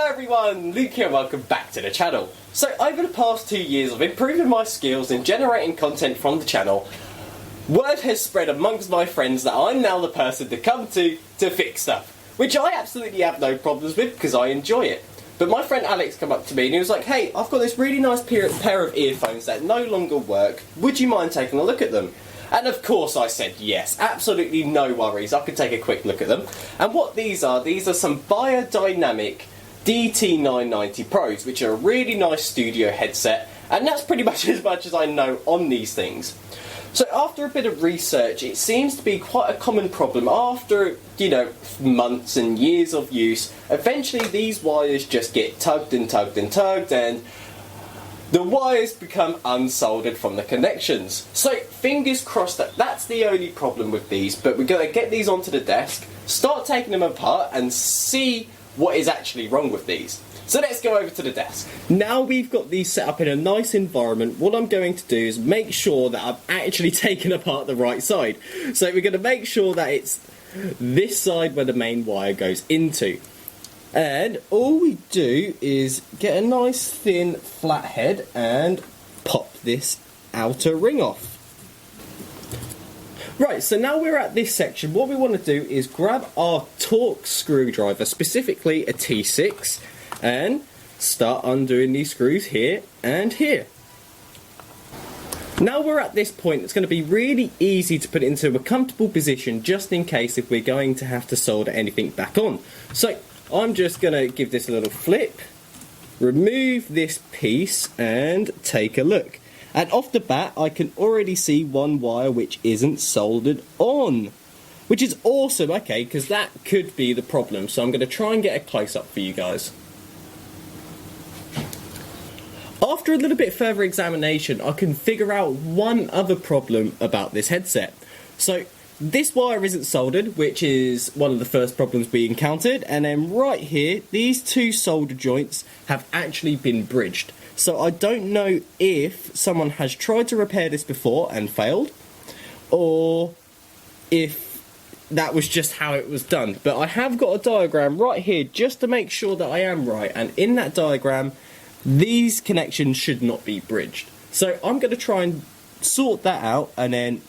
Hello everyone, Luke here and welcome back to the channel. So over the past 2 years of improving my skills in generating content from the channel, word has spread amongst my friends that I'm now the person to come to fix stuff. Which I absolutely have no problems with because I enjoy it. But my friend Alex came up to me and he was like, hey, I've got this really nice pair of earphones that no longer work, would you mind taking a look at them? And of course I said yes, absolutely no worries, I could take a quick look at them. And what these are some Beyerdynamic DT990 Pros, which are a really nice studio headset, and that's pretty much as I know on these things. So after a bit of research, it seems to be quite a common problem after, months and years of use. Eventually these wires just get tugged and tugged and tugged, and the wires become unsoldered from the connections. So fingers crossed that that's the only problem with these, but we're going to get these onto the desk, start taking them apart and see what is actually wrong with these. So let's go over to the desk. Now we've got these set up in a nice environment, what I'm going to do is make sure that I've actually taken apart the right side. So we're going to make sure that it's this side where the main wire goes into. And all we do is get a nice thin flat head and pop this outer ring off. Right, so now we're at this section, what we want to do is grab our Torx screwdriver, specifically a T6, and start undoing these screws here and here. Now we're at this point, it's going to be really easy to put it into a comfortable position just in case if we're going to have to solder anything back on. So I'm just going to give this a little flip, remove this piece and take a look. And off the bat I can already see one wire which isn't soldered on. Which is awesome, okay, because that could be the problem. So I'm going to try and get a close-up for you guys. After a little bit further examination, I can figure out one other problem about this headset. So this wire isn't soldered, which is one of the first problems we encountered, and then right here, these two solder joints have actually been bridged. So I don't know if someone has tried to repair this before and failed, or if that was just how it was done. But I have got a diagram right here just to make sure that I am right, and in that diagram these connections should not be bridged. So I'm going to try and sort that out and then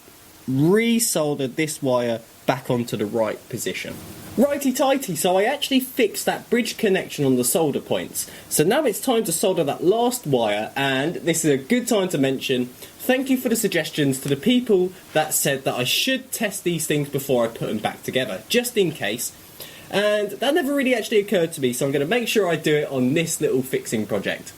re-solder this wire back onto the right position. Righty tighty, so I actually fixed that bridge connection on the solder points. So now it's time to solder that last wire, and this is a good time to mention thank you for the suggestions to the people that said that I should test these things before I put them back together, just in case. And that never really actually occurred to me, so I'm going to make sure I do it on this little fixing project.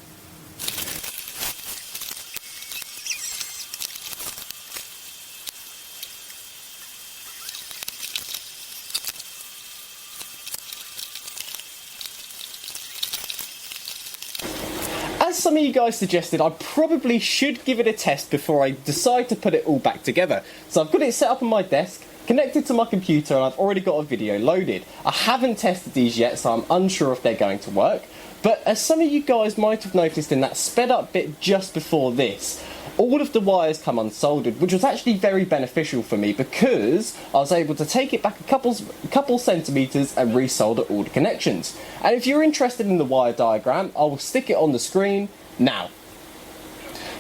As some of you guys suggested, I probably should give it a test before I decide to put it all back together. So I've got it set up on my desk, connected to my computer, and I've already got a video loaded. I haven't tested these yet, so I'm unsure if they're going to work. But as some of you guys might have noticed in that sped up bit just before this, all of the wires come unsoldered, which was actually very beneficial for me because I was able to take it back a couple centimetres and resolder all the connections. And if you're interested in the wire diagram, I will stick it on the screen now.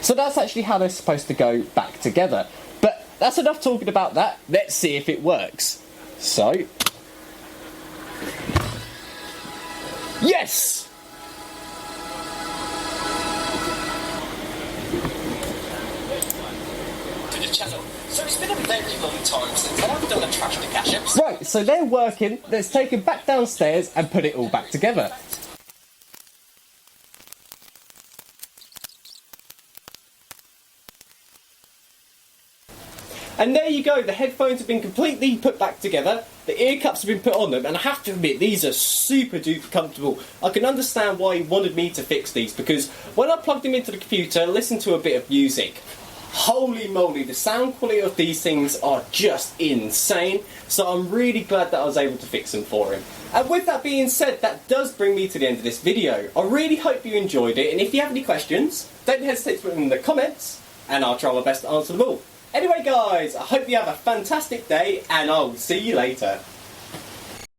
So that's actually how they're supposed to go back together. But that's enough talking about that, let's see if it works. So, yes! So it's been a very long time since I've done a trash to cash episode. Right, so they're working, let's take them back downstairs and put it all back together. And there you go, the headphones have been completely put back together, the ear cups have been put on them, and I have to admit, these are super duper comfortable. I can understand why he wanted me to fix these, because when I plugged them into the computer, listened to a bit of music, holy moly, the sound quality of these things are just insane, so I'm really glad that I was able to fix them for him. And with that being said, that does bring me to the end of this video. I really hope you enjoyed it, and if you have any questions, don't hesitate to put them in the comments, and I'll try my best to answer them all. Anyway guys, I hope you have a fantastic day, and I'll see you later.